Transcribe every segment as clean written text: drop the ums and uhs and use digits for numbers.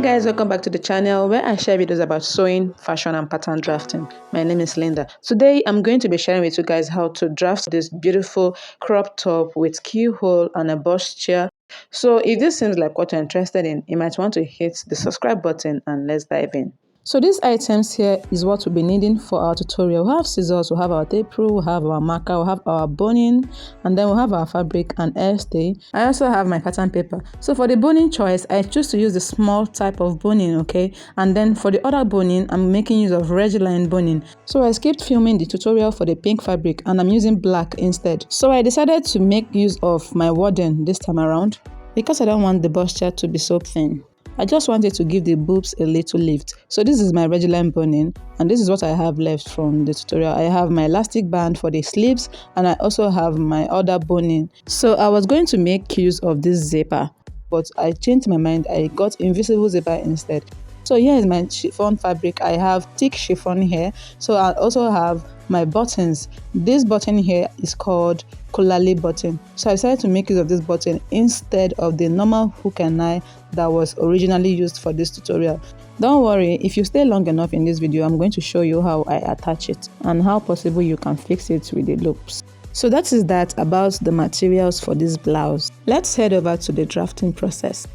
Guys, welcome back to the channel where I share videos about sewing, fashion and pattern drafting. My name is Linda. Today I'm going to be sharing with you guys how to draft this beautiful crop top with keyhole and a bustier. So if this seems like what you're interested in, you might want to hit the subscribe button and let's dive in. So these items here is what we'll be needing for our tutorial. We have scissors, we have our tape rule, we have our marker, we have our boning, and then we have our fabric and hairstay. I also have my pattern paper. So for the boning choice, I choose to use the small type of boning, okay? And then for the other boning, I'm making use of red line boning. So I skipped filming the tutorial for the pink fabric and I'm using black instead. So I decided to make use of my wording this time around because I don't want the bustier to be so thin. I just wanted to give the boobs a little lift. So this is my regular boning and this is what I have left from the tutorial. I have my elastic band for the sleeves and I also have my other boning. So I was going to make use of this zipper, but I changed my mind. I got invisible zipper instead. So here is my chiffon fabric. I have thick chiffon here. So I also have my buttons. This button here is called collali button. So I decided to make use of this button instead of the normal hook and eye that was originally used for this tutorial. Don't worry, if you stay long enough in this video, I'm going to show you how I attach it and how possible you can fix it with the loops. So that is that about the materials for this blouse. Let's head over to the drafting process.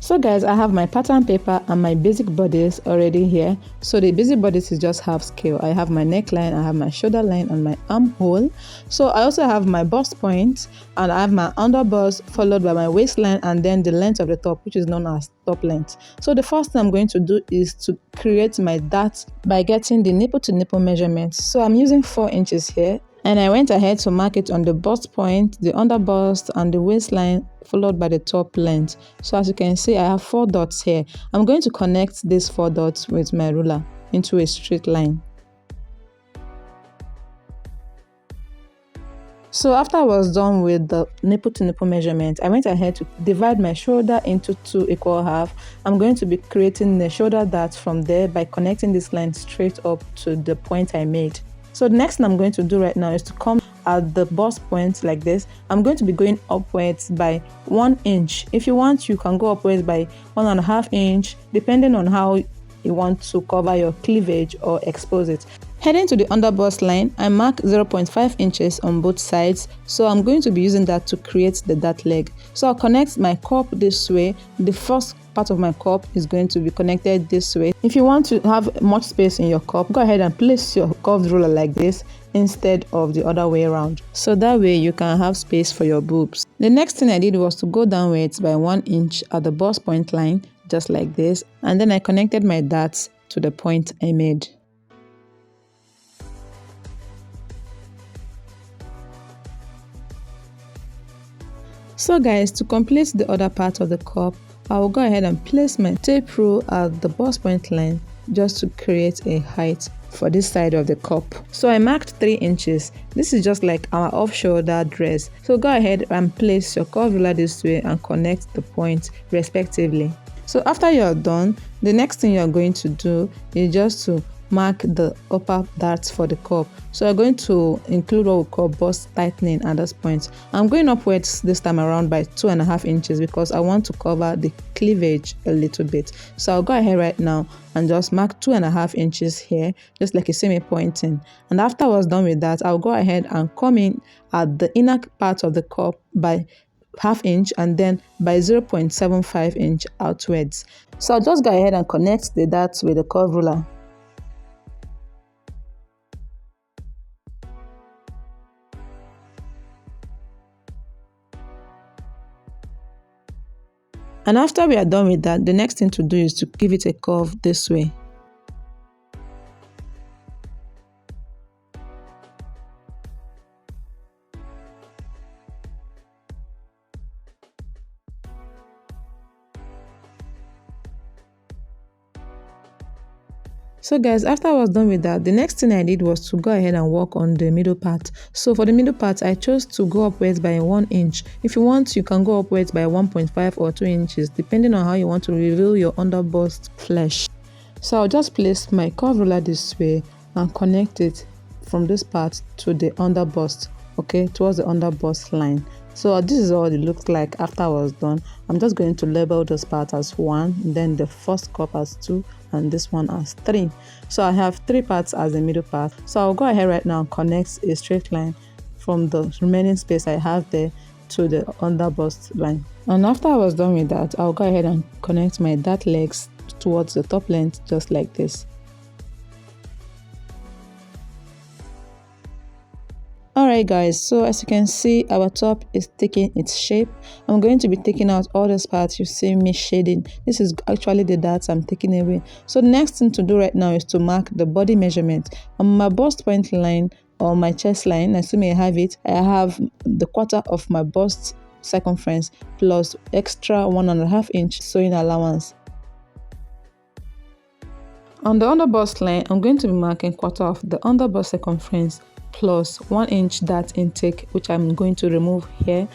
So guys, I have my pattern paper and my basic bodice already here. So the basic bodice is just half scale. I have my neckline, I have my shoulder line and my armhole. So I also have my bust point and I have my under bust followed by my waistline and then the length of the top, which is known as top length. So the first thing I'm going to do is to create my dart by getting the nipple to nipple measurement. So I'm using 4 inches here. And I went ahead to mark it on the bust point, the under bust and the waistline followed by the top length. So as you can see, I have 4 dots here. I'm going to connect these 4 dots with my ruler into a straight line. So after I was done with the nipple to nipple measurement, I went ahead to divide my shoulder into 2 equal halves. I'm going to be creating the shoulder dart from there by connecting this line straight up to the point I made. So the next thing I'm going to do right now is to come at the bust point like this. I'm going to be going upwards by 1 inch. If you want, you can go upwards by 1.5 inch, depending on how you want to cover your cleavage or expose it. Heading to the under bust line, I mark 0.5 inches on both sides. So I'm going to be using that to create the dart leg. So I'll connect my cup this way. The first part of my cup is going to be connected this way. If you want to have much space in your cup, go ahead and place your curved ruler like this instead of the other way around. So that way you can have space for your boobs. The next thing I did was to go downwards by 1 inch at the bust point line, just like this. And then I connected my darts to the point I made. So guys, to complete the other part of the cup, I will go ahead and place my tape rule at the bust point line just to create a height for this side of the cup. So I marked 3 inches. This is just like our off-shoulder dress. So go ahead and place your curved ruler this way and connect the points respectively. So after you're done, the next thing you're going to do is just to mark the upper darts for the cup. So I'm going to include what we call bust tightening at this point. I'm going upwards this time around by 2.5 inches because I want to cover the cleavage a little bit. So I'll go ahead right now and just mark 2.5 inches here, just like a semi-pointing. And after I was done with that, I'll go ahead and come in at the inner part of the cup by 0.5 inch and then by 0.75 inch outwards. So I'll just go ahead and connect the darts with the curved ruler. And after we are done with that, the next thing to do is to give it a curve this way. So guys, after I was done with that, the next thing I did was to go ahead and work on the middle part. So for the middle part, I chose to go upwards by 1 inch. If you want, you can go upwards by 1.5 or 2 inches, depending on how you want to reveal your under bust flesh. So I'll just place my curved ruler this way and connect it from this part to the under bust. okay, towards the under bust line. So this is what it looks like after I was done. I'm just going to label this part as 1, then the first cup as 2, and this one as 3. So I have 3 parts as the middle part. So I'll go ahead right now and connect a straight line from the remaining space I have there to the under bust line. And after I was done with that, I'll go ahead and connect my dart legs towards the top length just like this. Alright guys, so as you can see, our top is taking its shape. I'm going to be taking out all these parts you see me shading. This is actually the darts I'm taking away. So the next thing to do right now is to mark the body measurement. On my bust point line or my chest line, as you may have it, I have the quarter of my bust circumference plus extra 1.5 inch sewing allowance. On the under bust line, I'm going to be marking quarter of the under bust circumference plus 1 inch dart intake, which I'm going to remove here,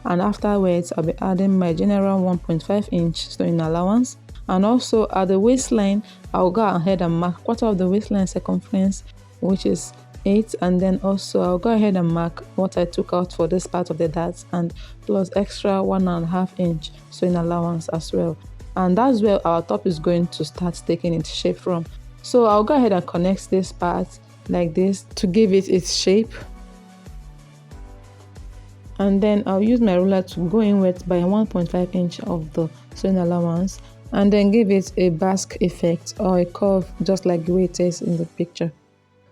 and afterwards I'll be adding my general 1.5 inch sewing allowance. And also at the waistline, I'll go ahead and mark quarter of the waistline circumference, which is 8, and then also I'll go ahead and mark what I took out for this part of the darts and plus extra 1.5 inch sewing allowance as well. And that's where our top is going to start taking its shape from. So I'll go ahead and connect this part like this to give it its shape, and then I'll use my ruler to go in with by 1.5 inch of the sewing allowance and then give it a basque effect or a curve just like the way it is in the picture.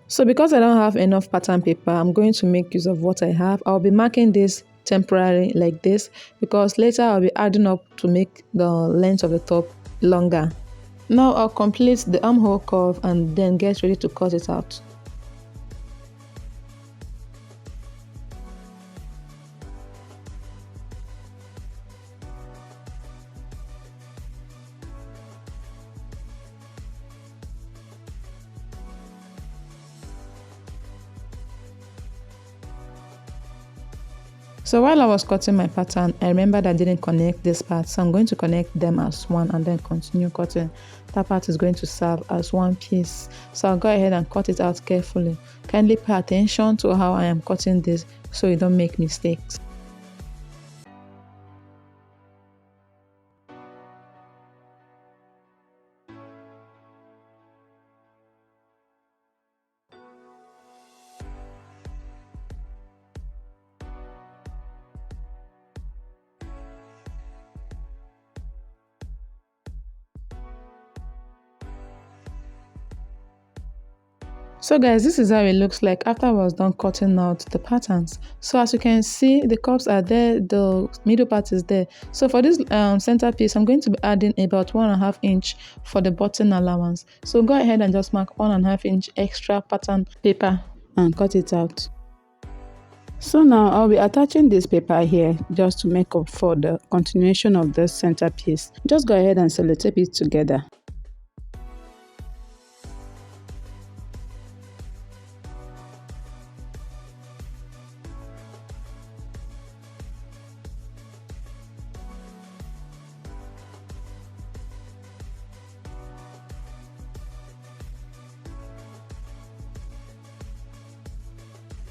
So because I don't have enough pattern paper, I'm going to make use of what I have. I'll be marking this temporarily like this because later I'll be adding up to make the length of the top longer. Now I'll complete the armhole curve and then get ready to cut it out. So while I was cutting my pattern, I remembered I didn't connect this part, so I'm going to connect them as one and then continue cutting. That part is going to serve as one piece, so I'll go ahead and cut it out carefully. Kindly pay attention to how I am cutting this so you don't make mistakes. So guys, this is how it looks like after I was done cutting out the patterns. So as you can see, the cups are there, the middle part is there. So for this center piece, I'm going to be adding about 1.5 inch for the button allowance. So go ahead and just mark 1.5 inch extra pattern paper and cut it out. So now I'll be attaching this paper here just to make up for the continuation of the center piece. Just go ahead and sellotape it together.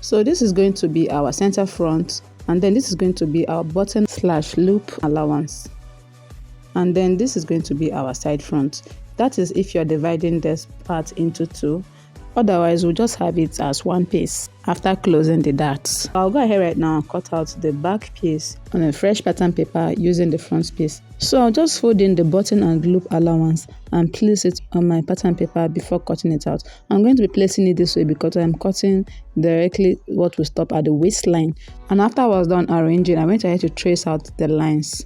So this is going to be our center front, and then this is going to be our button / loop allowance, and then this is going to be our side front. That is if you're dividing this part into 2. Otherwise, we'll just have it as one piece after closing the darts. I'll go ahead right now and cut out the back piece on a fresh pattern paper using the front piece. So I'll just fold in the button and loop allowance and place it on my pattern paper before cutting it out. I'm going to be placing it this way because I'm cutting directly what will stop at the waistline. And after I was done arranging, I went ahead to trace out the lines.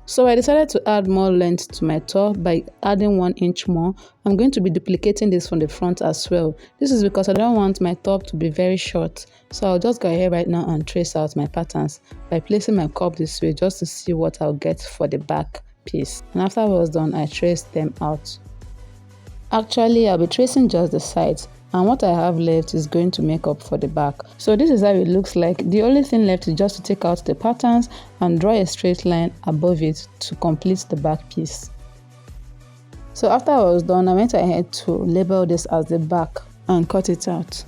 So I decided to add more length to my top by adding 1 inch more. I'm going to be duplicating this from the front as well. This is because I don't want my top to be very short. So I'll just go ahead right now and trace out my patterns by placing my cup this way just to see what I'll get for the back piece. And after I was done, I traced them out. Actually, I'll be tracing just the sides, and what I have left is going to make up for the back. So this is how it looks like. The only thing left is just to take out the patterns and draw a straight line above it to complete the back piece. So after I was done, I went ahead to label this as the back and cut it out.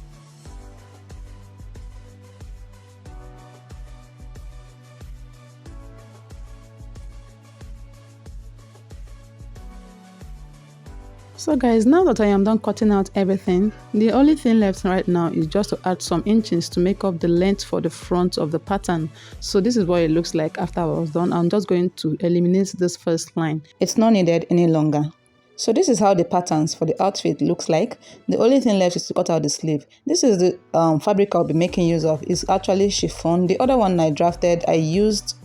So guys, now that I am done cutting out everything, the only thing left right now is just to add some inches to make up the length for the front of the pattern. So this is what it looks like after I was done. I'm just going to eliminate this first line. It's not needed any longer. So this is how the patterns for the outfit looks like. The only thing left is to cut out the sleeve. This is the fabric I'll be making use of. It's actually chiffon. The other one I drafted, I used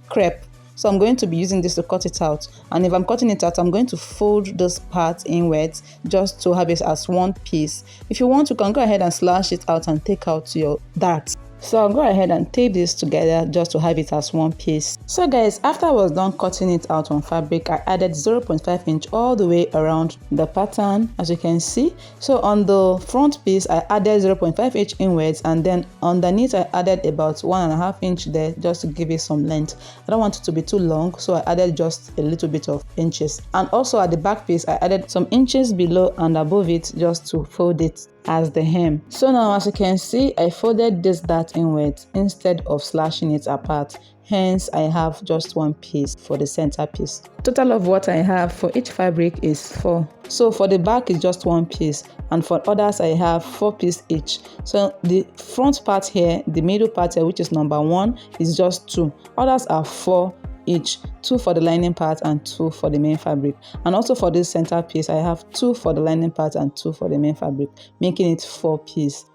crepe. So I'm going to be using this to cut it out. And if I'm cutting it out, I'm going to fold this part inwards just to have it as one piece. If you want, you can go ahead and slash it out and take out your darts. So I'll go ahead and tape this together just to have it as one piece. So guys, after I was done cutting it out on fabric, I added 0.5 inch all the way around the pattern, as you can see. So on the front piece, I added 0.5 inch inwards, and then underneath I added about 1.5 inch there just to give it some length. I don't want it to be too long, so I added just a little bit of inches. And also at the back piece, I added some inches below and above it just to fold it as the hem. So now, as you can see, I folded this dart inwards instead of slashing it apart. Hence, I have just one piece for the center piece. Total of what I have for each fabric is 4. So for the back is just one piece, and for others I have 4 pieces each. So the front part here, the middle part here, which is number 1, is just 2. Others are 4 each, 2 for the lining part and 2 for the main fabric. And also for this center piece, I have 2 for the lining part and 2 for the main fabric, making it 4 pieces.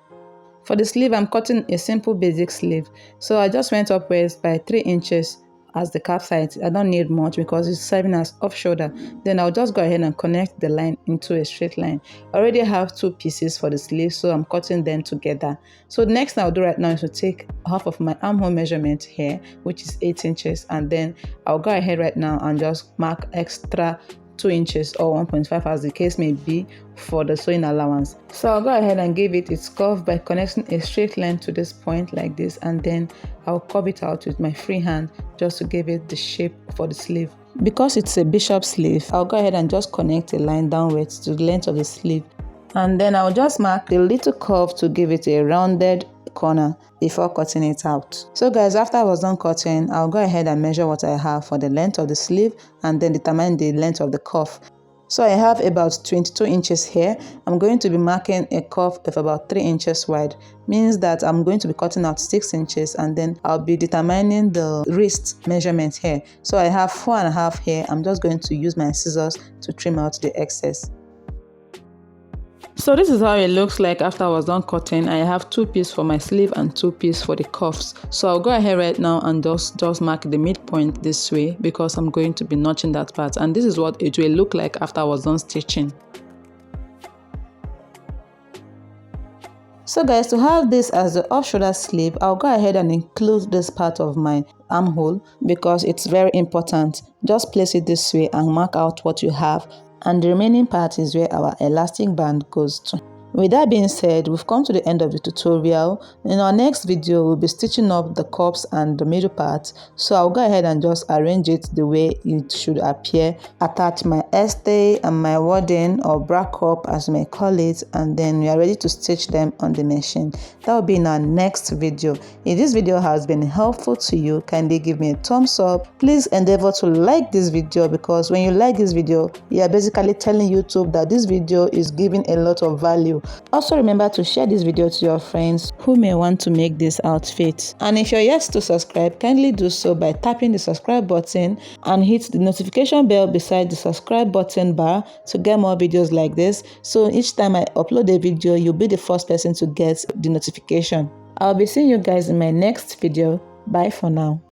For the sleeve, I'm cutting a simple basic sleeve. So I just went upwards by 3 inches as the cap side. I don't need much because it's serving as off shoulder. Then I'll just go ahead and connect the line into a straight line. I already have 2 pieces for the sleeve, so I'm cutting them together. So the next thing I'll do right now is to take half of my armhole measurement here, which is 8 inches, and then I'll go ahead right now and just mark extra 2 inches or 1.5 as the case may be for the sewing allowance. So I'll go ahead and give it its curve by connecting a straight line to this point like this, and then I'll curve it out with my free hand just to give it the shape for the sleeve. Because it's a bishop sleeve, I'll go ahead and just connect a line downwards to the length of the sleeve, and then I'll just mark a little curve to give it a rounded corner before cutting it out. So guys, after I was done cutting, I'll go ahead and measure what I have for the length of the sleeve and then determine the length of the cuff. So I have about 22 inches here. I'm going to be marking a cuff of about 3 inches wide. Means that I'm going to be cutting out 6 inches, and then I'll be determining the wrist measurement here. So I have 4.5 here. I'm just going to use my scissors to trim out the excess. So this is how it looks like after I was done cutting. I have 2 pieces for my sleeve and 2 pieces for the cuffs. So I'll go ahead right now and just mark the midpoint this way because I'm going to be notching that part. And this is what it will look like after I was done stitching. So guys, to have this as the off-shoulder sleeve, I'll go ahead and include this part of my armhole because it's very important. Just place it this way and mark out what you have. And the remaining part is where our elastic band goes to. With that being said, we've come to the end of the tutorial. In our next video, we'll be stitching up the cups and the middle part. So I'll go ahead and just arrange it the way it should appear. Attach my stay and my wadding or bra cup as you may call it, and then we are ready to stitch them on the machine. That will be in our next video. If this video has been helpful to you, kindly give me a thumbs up. Please endeavor to like this video because when you like this video, you are basically telling YouTube that this video is giving a lot of value. Also remember to share this video to your friends who may want to make this outfit. And if you're yet to subscribe, kindly do so by tapping the subscribe button and hit the notification bell beside the subscribe button bar to get more videos like this. So each time I upload a video, you'll be the first person to get the notification. I'll be seeing you guys in my next video. Bye for now.